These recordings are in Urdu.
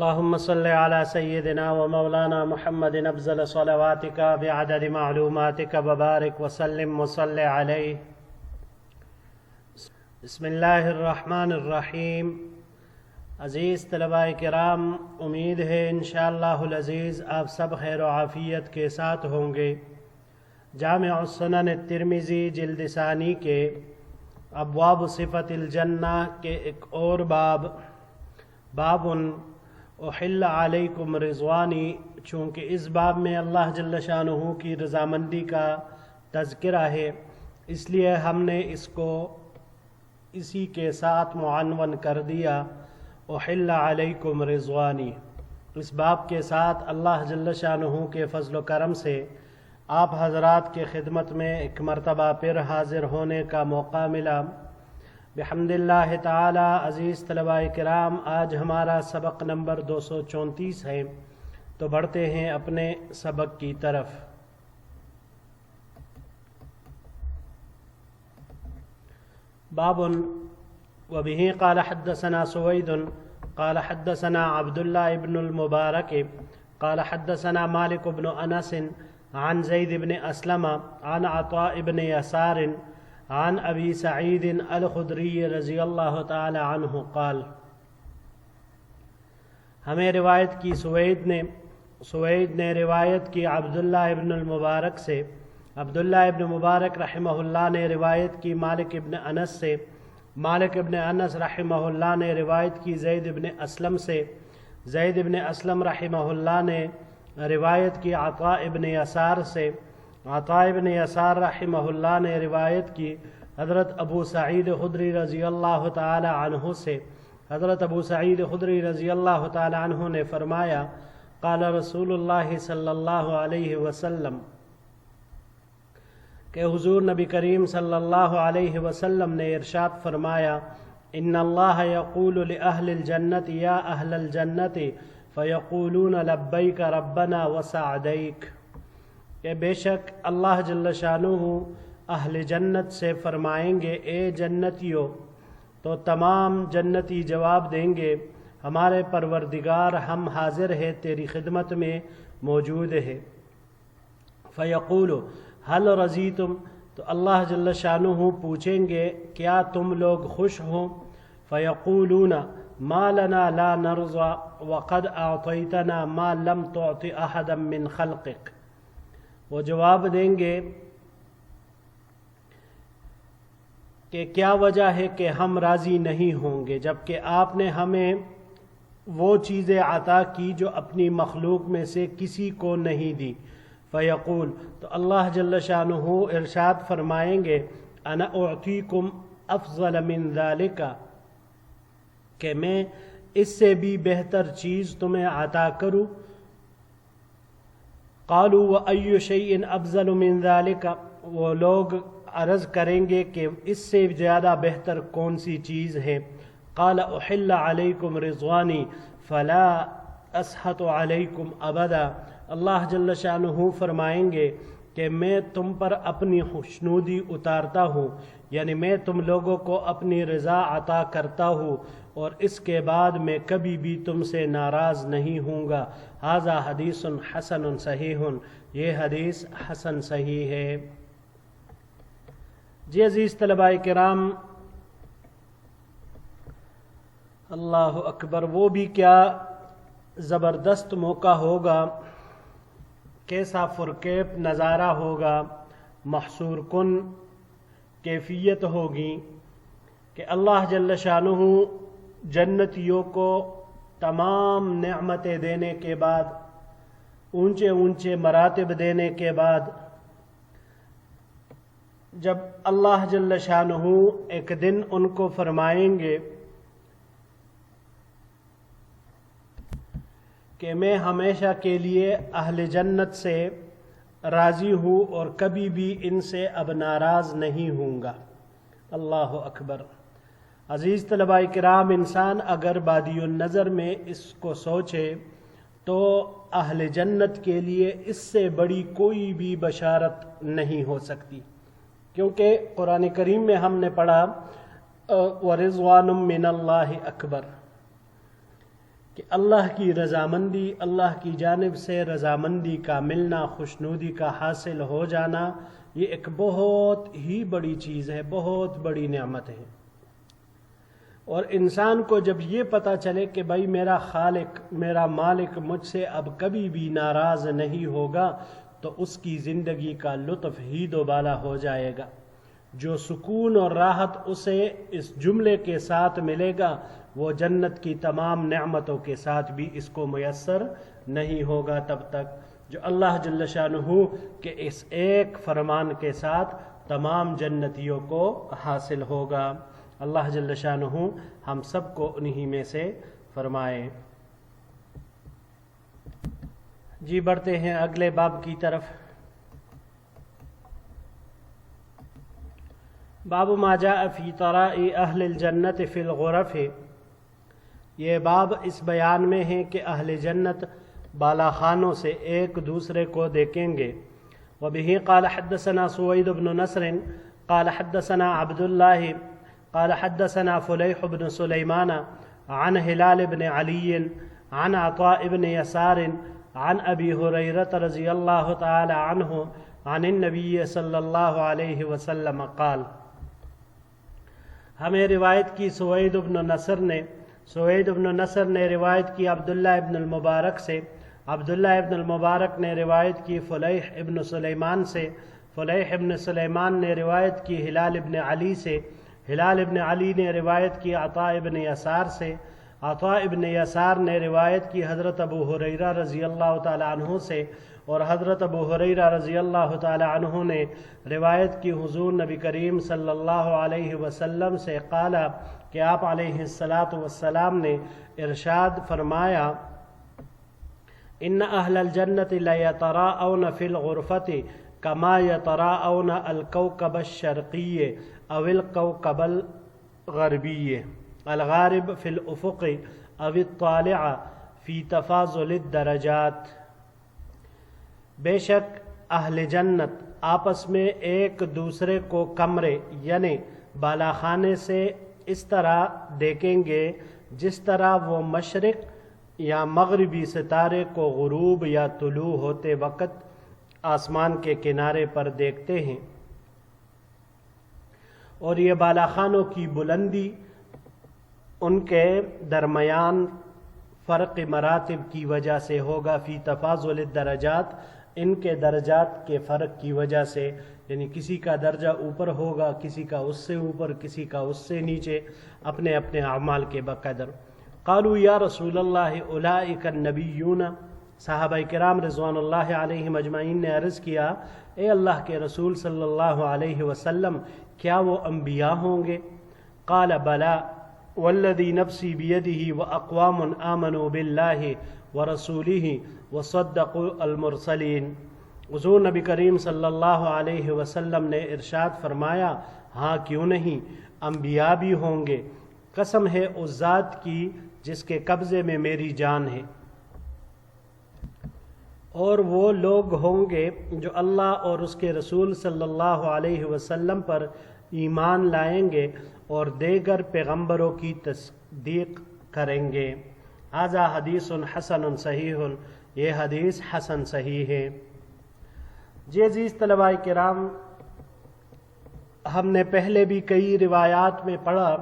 اللهم صل على سيدنا ومولانا محمد أفضل صلواتك بعدد معلوماتك وبارك وسلم وصل عليه. بسم اللہ الرحمن الرحیم. عزیز طلباء کرام، امید ہے انشاءاللہ العزیز آپ سب خیر و عافیت کے ساتھ ہوں گے. جامع السنن الترمذی جلد ثانی کے ابواب صفت الجنہ کے ایک اور باب احل علیکم رضوانی، چونکہ اس باب میں اللہ جل شانہ کی رضامندی کا تذکرہ ہے، اس لیے ہم نے اس کو اسی کے ساتھ معنون کر دیا احل علیکم رضوانی. اس باب کے ساتھ اللہ جل شانہ کے فضل و کرم سے آپ حضرات کے خدمت میں ایک مرتبہ پھر حاضر ہونے کا موقع ملا بحمد اللہ تعالی. عزیز طلباء کرام، آج ہمارا سبق نمبر 234 ہے، تو بڑھتے ہیں اپنے سبق کی طرف. باب وبه قال حدثنا سويد قال حدثنا عبد الله بن المبارك قال حدثنا مالك بن أنس عن زيد بن أسلم عن عطاء بن يسار عن ابی سعید الخدری رضی اللہ تعالی عنہ قال. ہمیں روایت کی سوید نے روایت کی عبداللہ ابن المبارک سے، عبداللہ ابن مبارک رحمہ اللہ نے روایت کی مالک ابن انس سے، مالک ابن انس رحمہ اللہ نے روایت کی زید ابن اسلم سے، زید ابن اسلم رحمہ اللہ نے روایت کی عطاء ابن یسار سے، عطاء ابن یسار رحمہ اللہ نے روایت کی حضرت ابو سعید خدری رضی اللہ تعالی عنہ سے. حضرت ابو سعید خدری رضی اللہ تعالی عنہ نے فرمایا قال رسول اللہ صلی اللہ علیہ وسلم، کہ حضور نبی کریم صلی اللہ علیہ وسلم نے ارشاد فرمایا ان اللہ یقول لأہل الجنت یا اہل الجنت فیقولون لبیک ربنا وسعدیک، کہ بے شک اللہ جل شانہ اہل جنت سے فرمائیں گے اے جنتیو، تو تمام جنتی جواب دیں گے ہمارے پروردگار ہم حاضر ہے تیری خدمت میں موجود ہے. فیقول هل رضیتم، تو اللہ جل شانہ پوچھیں گے کیا تم لوگ خوش ہو؟ فیقولون ما لنا لا نرضى وقد اعطیتنا ما لم تعط احدا من خلقک، وہ جواب دیں گے کہ کیا وجہ ہے کہ ہم راضی نہیں ہوں گے جبکہ آپ نے ہمیں وہ چیزیں عطا کی جو اپنی مخلوق میں سے کسی کو نہیں دی. فیقول، تو اللہ جل شانہ ارشاد فرمائیں گے انا اعطیکم افضل من ذالک، کہ میں اس سے بھی بہتر چیز تمہیں عطا کروں. قالوا وأي شيء أفضل من ذلك، وہ لوگ عرض کریں گے کہ اس سے زیادہ بہتر کون سی چیز ہے. قال احل علیکم رضوانی فلا اسحط علیکم ابدا، اللہ جل شانہ فرمائیں گے کہ میں تم پر اپنی خوشنودی اتارتا ہوں، یعنی میں تم لوگوں کو اپنی رضا عطا کرتا ہوں اور اس کے بعد میں کبھی بھی تم سے ناراض نہیں ہوں گا. ھذا حدیث حسن صحیح، یہ حدیث حسن صحیح ہے. جی عزیز طلباء کرام، اللہ اکبر، وہ بھی کیا زبردست موقع ہوگا، کیسا پرکیف نظارہ ہوگا، محصور کن کیفیت ہوگی کہ اللہ جل شانہ جنتیوں کو تمام نعمتیں دینے کے بعد، اونچے اونچے مراتب دینے کے بعد، جب اللہ جل شانہ ایک دن ان کو فرمائیں گے کہ میں ہمیشہ کے لیے اہل جنت سے راضی ہوں اور کبھی بھی ان سے اب ناراض نہیں ہوں گا. اللہ اکبر. عزیز طلباء کرام، انسان اگر بادی النظر میں اس کو سوچے تو اہل جنت کے لیے اس سے بڑی کوئی بھی بشارت نہیں ہو سکتی، کیونکہ قرآن کریم میں ہم نے پڑھا وَرِضْوَانٌ مِّنَ اللَّهِ أَكْبَرُ، کہ اللہ کی رضامندی، اللہ کی جانب سے رضامندی کا ملنا، خوشنودی کا حاصل ہو جانا، یہ ایک بہت ہی بڑی چیز ہے، بہت بڑی نعمت ہے۔ اور انسان کو جب یہ پتہ چلے کہ بھائی میرا خالق، میرا مالک مجھ سے اب کبھی بھی ناراض نہیں ہوگا، تو اس کی زندگی کا لطف ہی دوبالا ہو جائے گا۔ جو سکون اور راحت اسے اس جملے کے ساتھ ملے گا، وہ جنت کی تمام نعمتوں کے ساتھ بھی اس کو میسر نہیں ہوگا تب تک، جو اللہ جل شانہ کے اس ایک فرمان کے ساتھ تمام جنتیوں کو حاصل ہوگا۔ اللہ جل شانہ ہم سب کو انہی میں سے فرمائے۔ جی بڑھتے ہیں اگلے باب کی طرف۔ باب ما جاء فی طراء اہل الجنت فی الغرف، یہ باب اس بیان میں ہے کہ اہل جنت بالا خانوں سے ایک دوسرے کو دیکھیں گے۔ وبہ قال حدثنا سوید بن نصر قال حدثنا عبد اللہ قال حدثنا فلیح بن سلیمان عن ہلال بن علی عن عطاء بن یسار عن ابی ہریرہ رضی اللہ تعالی عنہ عن النبی صلی اللہ علیہ وسلم قال، ہمیں روایت کی سوید بن نصر نے روایت کی عبداللہ ابن المبارک سے، عبداللہ ابن المبارک نے روایت کی فلیح ابن سلیمان سے، فلیح ابن سلیمان نے روایت کی ہلال ابن علی سے، ہلال ابن علی نے روایت کی عطاء ابن یسار سے، عطاء ابن یسار نے روایت کی حضرت ابو ہریرہ رضی اللہ تعالی عنہ سے، اور حضرت ابو ہریرہ رضی اللہ تعالی عنہ نے روایت کی حضور نبی کریم صلی اللہ علیہ وسلم سے قال، کہ آپ علیہ السلام نے ارشاد فرمایا، ان اہل الجنت لیتراءون فی الغرفۃ کما یتراءون الکوکب الشرقی او الکوکب الغربی، الغارب فی الافق او الطالع فی تفاضل الدرجات۔ بے شک اہل جنت آپس میں ایک دوسرے کو کمرے یعنی بالاخانے سے اس طرح دیکھیں گے جس طرح وہ مشرق یا مغربی ستارے کو غروب یا طلوع ہوتے وقت آسمان کے کنارے پر دیکھتے ہیں۔ اور یہ بالاخانوں کی بلندی ان کے درمیان فرق مراتب کی وجہ سے ہوگا، فی تفاضل الدرجات، ان کے درجات کے فرق کی وجہ سے، یعنی کسی کا درجہ اوپر ہوگا، کسی کا اس سے اوپر، کسی کا اس سے نیچے، اپنے اپنے اعمال کے بقدر۔ قالوا یا رسول اللہ اولئک النبیون، صحابہ کرام رضوان اللہ علیہم اجمعین نے عرض کیا، اے اللہ کے رسول صلی اللہ علیہ وسلم، کیا وہ انبیاء ہوں گے؟ قال بلا والذی نفسی بیدہ واقوام آمنوا باللہ ورسولہ وصدقوا المرسلین۔ حضور نبی کریم صلی اللہ علیہ وسلم نے ارشاد فرمایا، ہاں کیوں نہیں، انبیاء بھی ہوں گے، قسم ہے اس ذات کی جس کے قبضے میں میری جان ہے۔ اور وہ لوگ ہوں گے جو اللہ اور اس کے رسول صلی اللہ علیہ وسلم پر ایمان لائیں گے اور دیگر پیغمبروں کی تصدیق کریں گے۔ ھذا حدیث حسن صحیح، یہ حدیث حسن صحیح ہے۔ جی عزیز طلباء کرام، ہم نے پہلے بھی کئی روایات میں پڑھا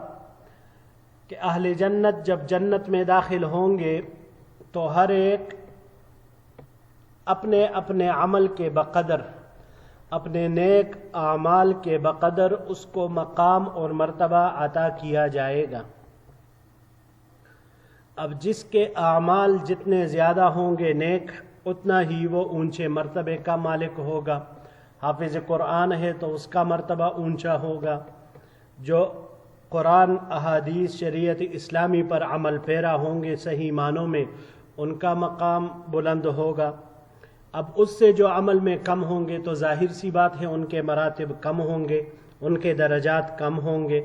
کہ اہل جنت جب جنت میں داخل ہوں گے تو ہر ایک اپنے اپنے عمل کے بقدر، اپنے نیک اعمال کے بقدر اس کو مقام اور مرتبہ عطا کیا جائے گا۔ اب جس کے اعمال جتنے زیادہ ہوں گے نیک، اتنا ہی وہ اونچے مرتبے کا مالک ہوگا۔ حافظ قرآن ہے تو اس کا مرتبہ اونچا ہوگا، جو قرآن احادیث شریعت اسلامی پر عمل پیرا ہوں گے صحیح معنوں میں، ان کا مقام بلند ہوگا۔ اب اس سے جو عمل میں کم ہوں گے تو ظاہر سی بات ہے ان کے مراتب کم ہوں گے، ان کے درجات کم ہوں گے۔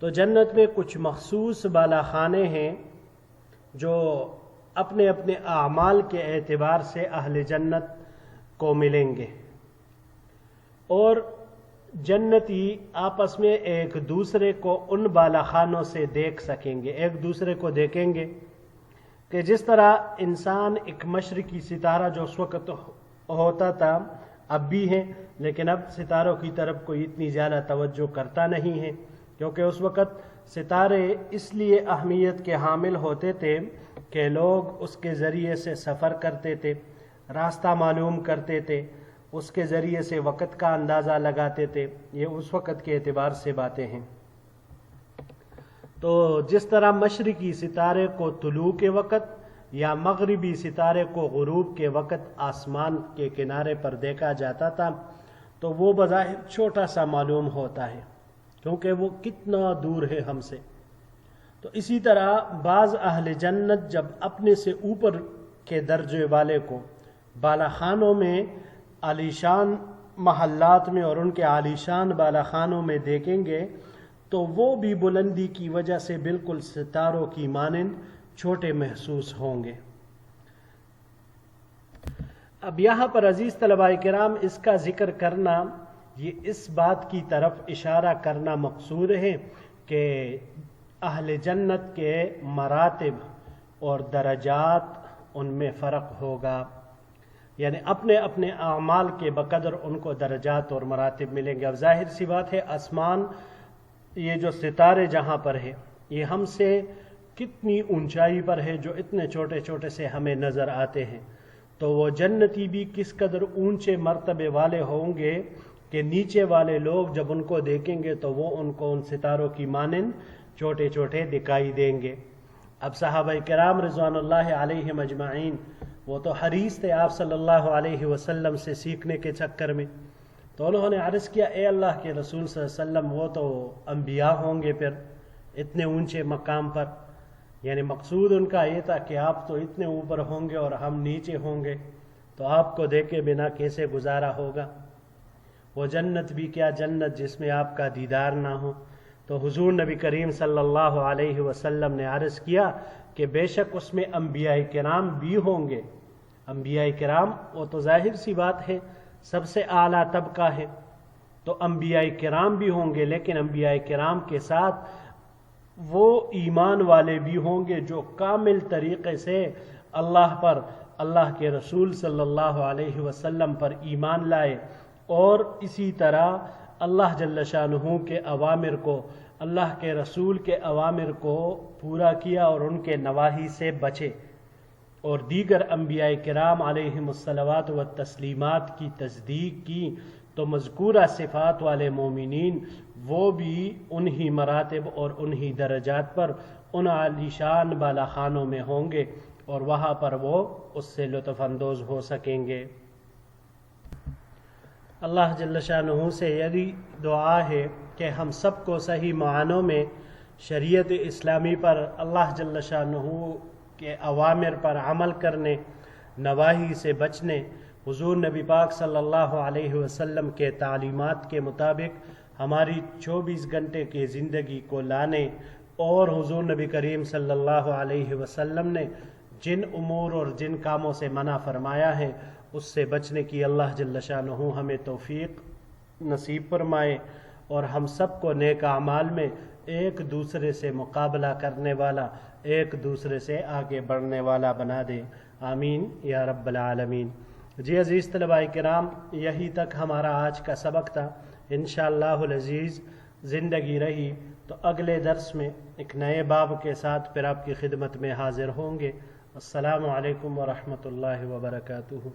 تو جنت میں کچھ مخصوص بالاخانے ہیں جو اپنے اپنے اعمال کے اعتبار سے اہل جنت کو ملیں گے، اور جنتی آپس میں ایک دوسرے کو ان بالاخانوں سے دیکھ سکیں گے، ایک دوسرے کو دیکھیں گے۔ کہ جس طرح انسان ایک مشرقی ستارہ جو اس وقت ہوتا تھا اب بھی ہے، لیکن اب ستاروں کی طرف کوئی اتنی زیادہ توجہ کرتا نہیں ہے، کیونکہ اس وقت ستارے اس لیے اہمیت کے حامل ہوتے تھے کہ لوگ اس کے ذریعے سے سفر کرتے تھے، راستہ معلوم کرتے تھے، اس کے ذریعے سے وقت کا اندازہ لگاتے تھے۔ یہ اس وقت کے اعتبار سے باتیں ہیں۔ تو جس طرح مشرقی ستارے کو طلوع کے وقت یا مغربی ستارے کو غروب کے وقت آسمان کے کنارے پر دیکھا جاتا تھا، تو وہ بظاہر چھوٹا سا معلوم ہوتا ہے کیونکہ وہ کتنا دور ہے ہم سے۔ تو اسی طرح بعض اہل جنت جب اپنے سے اوپر کے درجے والے کو بالا خانوں میں، عالیشان محلات میں اور ان کے عالیشان بالا خانوں میں دیکھیں گے تو وہ بھی بلندی کی وجہ سے بالکل ستاروں کی مانند چھوٹے محسوس ہوں گے۔ اب یہاں پر عزیز طلباء کرام اس کا ذکر کرنا، یہ اس بات کی طرف اشارہ کرنا مقصود ہے کہ اہل جنت کے مراتب اور درجات ان میں فرق ہوگا، یعنی اپنے اپنے اعمال کے بقدر ان کو درجات اور مراتب ملیں گے۔ اب ظاہر سی بات ہے آسمان، یہ جو ستارے جہاں پر ہے یہ ہم سے کتنی اونچائی پر ہے جو اتنے چھوٹے چھوٹے سے ہمیں نظر آتے ہیں، تو وہ جنتی بھی کس قدر اونچے مرتبے والے ہوں گے کہ نیچے والے لوگ جب ان کو دیکھیں گے تو وہ ان کو ان ستاروں کی مانند چھوٹے چھوٹے دکھائی دیں گے۔ اب صحابہ کرام رضوان اللہ علیہم اجمعین وہ تو حریص تھے آپ صلی اللہ علیہ وسلم سے سیکھنے کے چکر میں، تو انہوں نے عرض کیا اے اللہ کے رسول صلی اللہ علیہ وسلم وہ تو انبیاء ہوں گے پھر اتنے اونچے مقام پر، یعنی مقصود ان کا یہ تھا کہ آپ تو اتنے اوپر ہوں گے اور ہم نیچے ہوں گے، تو آپ کو دیکھے بنا کیسے گزارا ہوگا؟ وہ جنت بھی کیا جنت جس میں آپ کا دیدار نہ ہو۔ تو حضور نبی کریم صلی اللہ علیہ وسلم نے عرض کیا کہ بے شک اس میں انبیاء کرام بھی ہوں گے۔ انبیاء کرام وہ تو ظاہر سی بات ہے سب سے اعلیٰ طبقہ ہے، تو انبیاء کرام بھی ہوں گے، لیکن انبیاء کرام کے ساتھ وہ ایمان والے بھی ہوں گے جو کامل طریقے سے اللہ پر، اللہ کے رسول صلی اللہ علیہ وسلم پر ایمان لائے، اور اسی طرح اللہ جل شانہ کے اوامر کو، اللہ کے رسول کے اوامر کو پورا کیا اور ان کے نواہی سے بچے، اور دیگر انبیاء کرام علیہم الصلوات والتسلیمات کی تصدیق کی، تو مذکورہ صفات والے مومنین وہ بھی انہی مراتب اور انہی درجات پر ان عالیشان بالا خانوں میں ہوں گے، اور وہاں پر وہ اس سے لطف اندوز ہو سکیں گے۔ اللہ جل شانہ سے یہی دعا ہے کہ ہم سب کو صحیح معنوں میں شریعت اسلامی پر، اللہ جل شانہ کے اوامر پر عمل کرنے، نواہی سے بچنے، حضور نبی پاک صلی اللہ علیہ وسلم کے تعلیمات کے مطابق ہماری 24 گھنٹے کی زندگی کو لانے، اور حضور نبی کریم صلی اللہ علیہ وسلم نے جن امور اور جن کاموں سے منع فرمایا ہے اس سے بچنے کی اللہ جل شانہ ہمیں توفیق نصیب فرمائے، اور ہم سب کو نیک اعمال میں ایک دوسرے سے مقابلہ کرنے والا، ایک دوسرے سے آگے بڑھنے والا بنا دے، آمین یا رب العالمین۔ جی عزیز طلباء کرام، یہی تک ہمارا آج کا سبق تھا۔ انشاءاللہ العزیز زندگی رہی تو اگلے درس میں ایک نئے باب کے ساتھ پھر آپ کی خدمت میں حاضر ہوں گے۔ السلام علیکم ورحمۃ اللہ وبرکاتہ۔